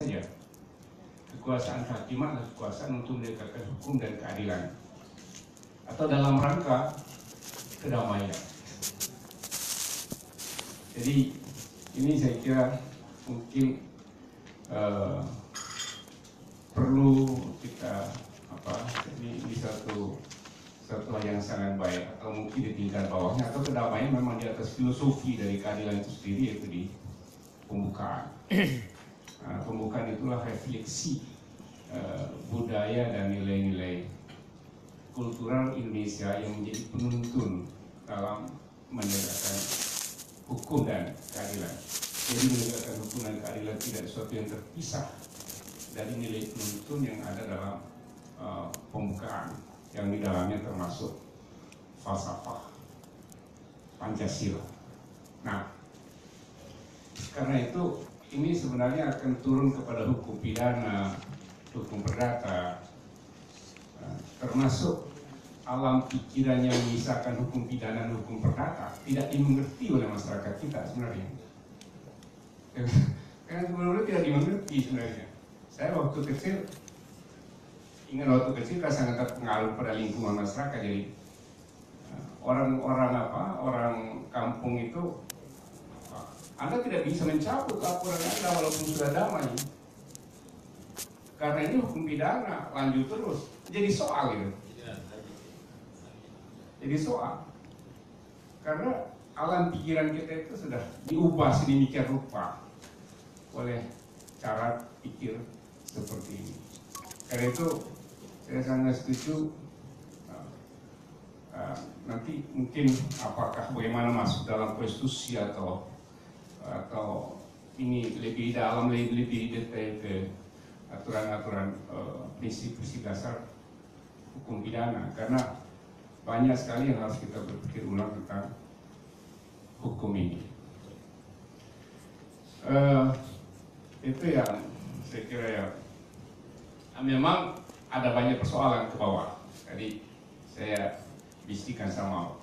saja. Kekuasaan kehakiman adalah kekuasaan untuk menegakkan hukum dan keadilan, atau dalam rangka kedamaian. Jadi ini saya kira mungkin perlu kita ini satu hal yang sangat baik, atau mungkin di tingkat bawahnya, atau kedamaian memang di atas filosofi dari keadilan itu sendiri, yaitu di pembukaan. Pembukaan itulah refleksi budaya dan nilai-nilai kultural Indonesia yang menjadi penuntun dalam menegakkan hukum dan keadilan. Jadi menegakkan hukum dan keadilan tidak sesuatu yang terpisah dari nilai penuntun yang ada dalam pembukaan, yang di dalamnya termasuk falsafah Pancasila. Nah, karena itu ini sebenarnya akan turun kepada hukum pidana, hukum perdata, termasuk alam pikiran yang memisahkan hukum pidana dan hukum perdata tidak dimengerti oleh masyarakat kita sebenarnya. Karena sebenarnya tidak dimengerti sebenarnya. Saya waktu kecil, kan sangat terpengaruh pada lingkungan masyarakat. Jadi orang kampung itu, Anda tidak bisa mencabut laporan Anda walaupun sudah damai. Karena ini hukum pidana, lanjut terus. Jadi soal gitu. Jadi soal. Karena alam pikiran kita itu sudah diubah sedemikian rupa oleh cara pikir seperti ini. Karena itu saya sangat setuju. Nanti mungkin apakah bagaimana masuk dalam konstitusi atau ini lebih dalam, lebih detail ke aturan-aturan prinsip-prinsip dasar hukum pidana, karena banyak sekali yang harus kita berpikir ulang tentang hukum ini. Itu yang saya kira ya. Memang ada banyak persoalan ke bawah. Jadi saya bisikan sama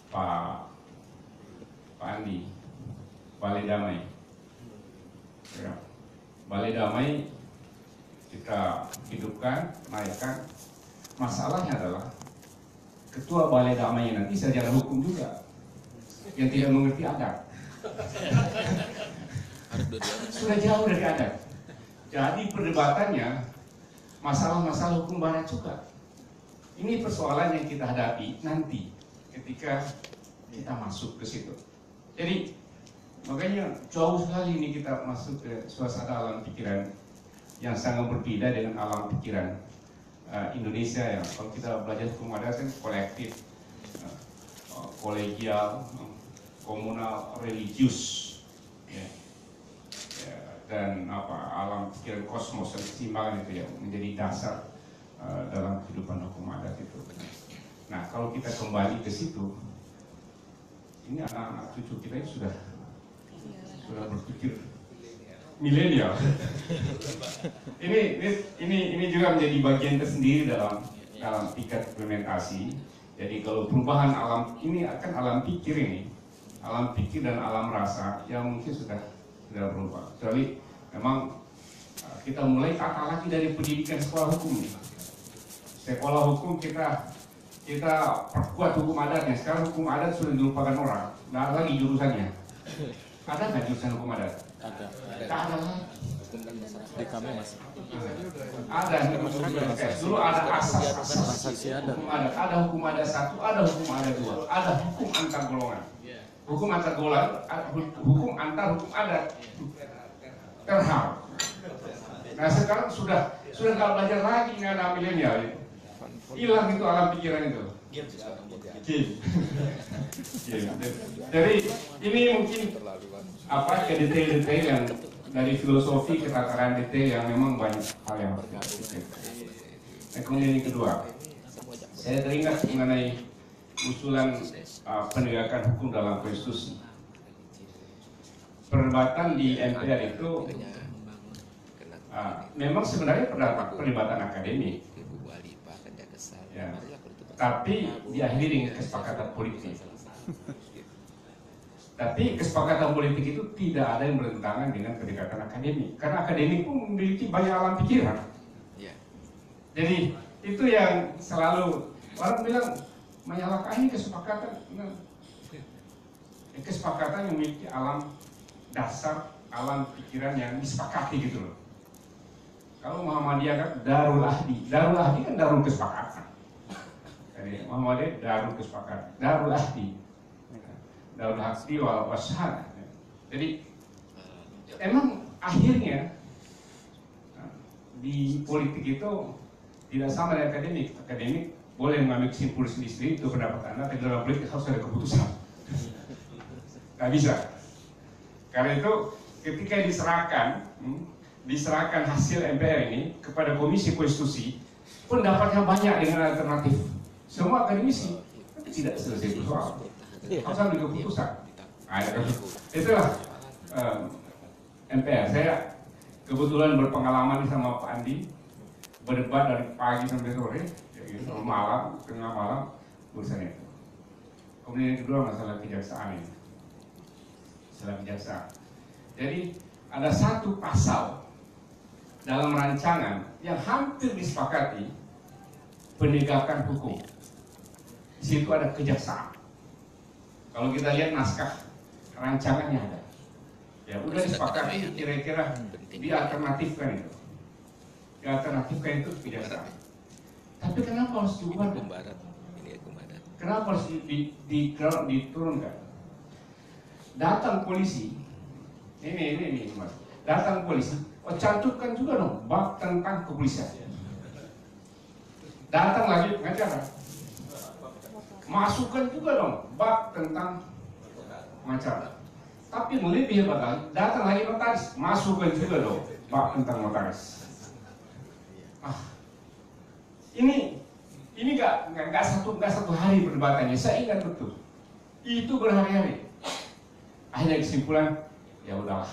Pak Andi, Balai Damai. Ya. Balai Damai kita hidupkan, naikkan. Masalahnya adalah ketua Balai Damai nanti sarjana hukum juga, yang tidak mengerti adat. Sudah jauh dari adat. Jadi perdebatannya masalah-masalah hukum barat juga. Ini persoalan yang kita hadapi nanti ketika kita masuk ke situ. Jadi makanya jauh sekali ini kita masuk ke suasana alam pikiran yang sangat berbeda dengan alam pikiran Indonesia ya. Kalau kita belajar hukum adat kan kolektif, kolegial, komunal, religius, ya. Dan alam pikiran kosmos dan keseimbangan itu ya menjadi dasar dalam kehidupan hukum adat itu. Nah, kalau kita kembali ke situ, ini anak-anak cucu kita ini sudah berpikir milenial. Ini juga menjadi bagian tersendiri dalam tingkat implementasi. Jadi kalau perubahan alam ini akan alam pikir dan alam rasa yang mungkin sudah berubah. Kecuali memang kita mulai tata lagi dari pendidikan sekolah hukum nih. Sekolah hukum kita perkuat hukum adatnya. Sekarang hukum adat sudah dilupakan orang. Nggak ada lagi jurusannya. Ada nggak jurusan hukum adat? Ada. Ada. Di kami masih. Ada. Dulu ada asas hukum adat. Ada hukum adat 1, ada hukum adat 2, ada hukum antar golongan. Hukum antar golongan, hukum antar hukum adat terham. Nah sekarang sudah nggak belajar lagi nggak ada milenial. Hilang itu alam pikiran itu. Jadi ini mungkin ke detail-detail yang dari filosofi ke tataran detail yang memang banyak hal yang harus dipikirkan. Nah, kemudian yang kedua, saya teringat mengenai usulan penegakan hukum dalam konstitusi. Perdebatan di MPR itu memang sebenarnya perdebatan akademik. Ya. Tapi diakhiri dengan kesepakatan politik. Tapi kesepakatan politik itu tidak ada yang bertentangan dengan kedekatan akademik. Karena akademik pun memiliki banyak alam pikiran. Ya. Jadi itu yang selalu orang bilang menyalahkan ini kesepakatan. Nah, kesepakatan yang memiliki alam dasar, alam pikiran yang disepakati gitu loh. Kalau Muhammadiyah kan Darul Ahdi kan darul kesepakatan. Jadi Muhammadiyah darul kesepakatan, Darul Ahdi. Darul Ahdi wal wasyahadah. Jadi emang akhirnya di politik itu tidak sama dengan akademik. Akademik boleh mengambil kesimpulan sendiri, itu pendapat Anda, tapi dalam politik harus ada keputusan. Nggak bisa. Karena itu ketika diserahkan hasil MPR ini kepada Komisi Konstitusi, pendapatnya banyak dengan alternatif. Semua akademisi tidak selesai persoalan. Harus ambil keputusan. Nah, itulah MPR. Saya kebetulan berpengalaman sama Pak Andi, berdebat dari pagi sampai sore, sampai malam, tengah malam, urusan itu. Kemudian yang kedua masalah kejaksaan ini. Masalah kejaksaan. Jadi ada satu pasal dalam rancangan yang hampir disepakati, penegakan hukum. Di situ ada kejaksaan. Kalau kita lihat naskah rancangannya ada. Ya udah disepakati, kira-kira dialternatifkan itu. Dialternatifkan itu kejaksaan. Tapi kenapa harus diubah? Kenapa harus diturunkan? Datang polisi, ini mas. Datang polisi, cantumkan juga dong bab tentang kepolisian. Datang lagi pengacara, masukkan juga dong bab tentang pengacara. Tapi lebih hebat lagi, datang lagi notaris, masukkan juga dong bab tentang notaris. Ini nggak satu hari perdebatannya. Saya ingat betul, itu berhari-hari. Akhirnya kesimpulan, ya udahlah,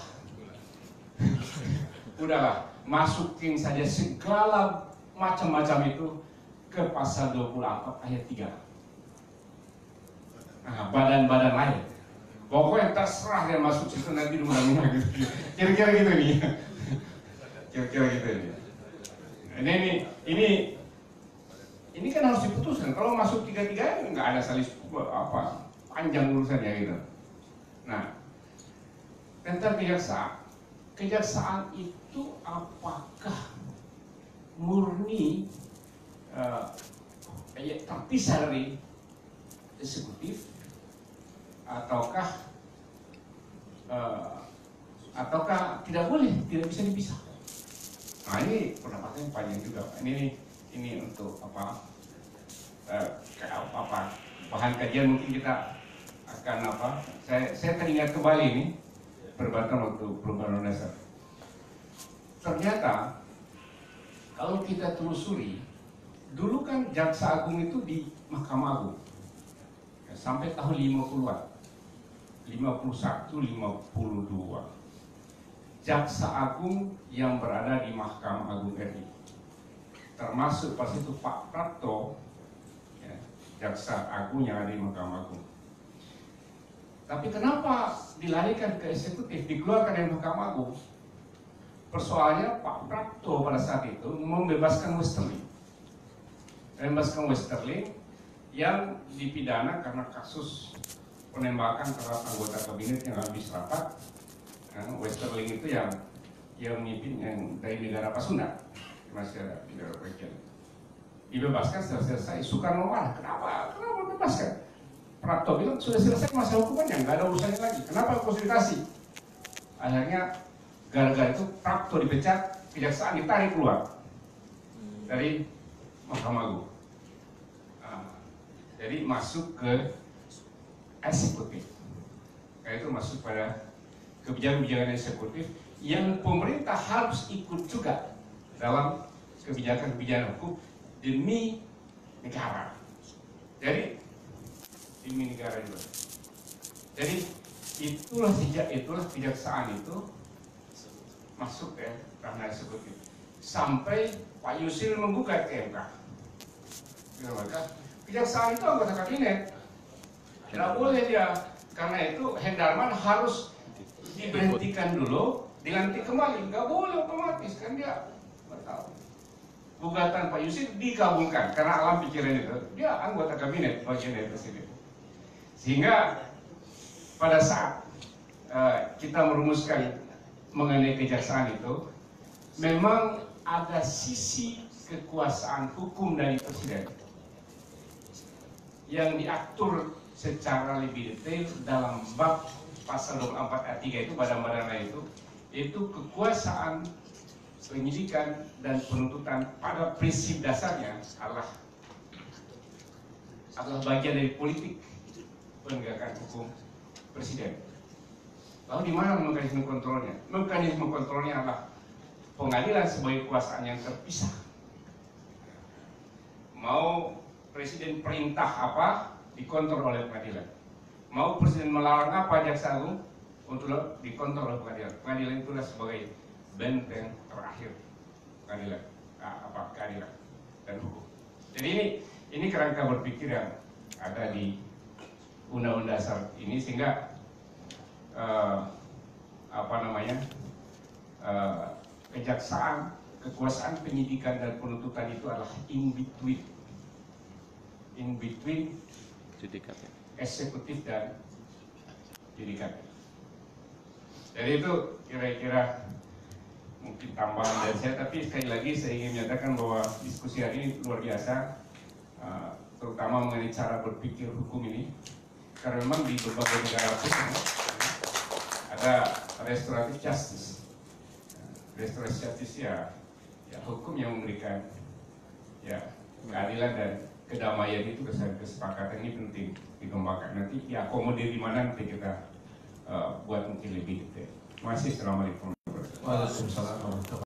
masukin saja segala macam-macam itu ke pasal 24 ayat 3. Nah, badan-badan lain. Pokoknya terserah dia masuk situ nanti undang-undang gitu. Kira-kira gitu nih. Kira-kira gitu nih. Ini kan harus diputuskan. Kalau masuk 3-3 nggak ada salis panjang urusannya gitu. Nah, tentang kejaksaan itu apakah murni terpisah dari eksekutif ataukah tidak boleh, tidak bisa dipisah? Nah, ini pendapatnya panjang juga. Ini untuk bahan kajian mungkin kita akan saya teringat kembali ini perdebatan waktu perubahan dasar. Ternyata kalau kita telusuri, dulu kan Jaksa Agung itu di Mahkamah Agung ya, sampai tahun 50-an, 51, 52. Jaksa Agung yang berada di Mahkamah Agung RI, termasuk pas itu Pak Prapto, ya, Jaksa Agung yang ada di Mahkamah Agung. Tapi kenapa dilarikan ke eksekutif, dikeluarkan dari Mahkamah Agung? Persoalannya Pak Prapto pada saat itu membebaskan Westerling. Yang dipidana karena kasus penembakan terhadap anggota kabinet yang habis rapat. Westerling itu yang memimpin yang dari negara Pasundan, masih ada negara bagian. Dibebaskan setelah selesai. Soekarno marah, kenapa bebaskan? Prapto bilang sudah selesai masa hukumannya, nggak ada urusannya lagi. Kenapa konsultasi? Akhirnya gara-gara itu Prapto dipecat, kejaksaan ditarik keluar dari Mahkamah Agung. Jadi masuk ke eksekutif. Kayak itu masuk pada kebijakan-kebijakan eksekutif yang pemerintah harus ikut juga dalam kebijakan-kebijakan hukum demi negara. Jadi demi negara juga. Jadi itulah kejaksaan itu masuk ke ranah eksekutif. Sampai Pak Yusril menggugat ke MK. Kejaksaan itu anggota kabinet. Tidak boleh dia Karena itu Hendarman harus diberhentikan dulu, dilantik kembali. Nggak boleh otomatis, kan dia nggak tahu. Gugatan Pak Yusuf dikabulkan karena alam pikiran itu dia anggota kabinet bagian dari presiden. Sehingga pada saat kita merumuskan mengenai kejaksaan itu, memang ada sisi kekuasaan hukum dari presiden yang diatur secara lebih detail dalam bab pasal 24 ayat 3 itu pada badan itu, yaitu kekuasaan penyidikan dan penuntutan pada prinsip dasarnya adalah bagian dari politik penegakan hukum presiden. Lalu di mana mekanisme kontrolnya? Mekanisme kontrolnya adalah pengadilan sebagai kekuasaan yang terpisah. Mau presiden perintah apa, dikontrol oleh pengadilan. Mau presiden melarang apa, jaksa agung, untuk dikontrol oleh pengadilan. Pengadilan itulah sebagai benteng terakhir keadilan, keadilan dan hukum. Jadi ini kerangka berpikir yang ada di Undang-Undang Dasar ini, sehingga kejaksaan, kekuasaan penyidikan dan penuntutan itu adalah in between eksekutif dan yudikatif. Jadi itu kira-kira mungkin tambahan dari saya, tapi sekali lagi saya ingin menyatakan bahwa diskusi hari ini luar biasa, terutama mengenai cara berpikir hukum ini, karena memang di berbagai negara pun ada restoratif justice. Restoratif justice ya hukum yang memberikan keadilan dan kedamaian itu, kesepakatan ini penting dikembangkan. Nanti diakomodir di mana nanti kita buat mungkin lebih detail. Terima kasih. Assalamualaikum. Waalaikumsalam warahmatullahi wabarakatuh.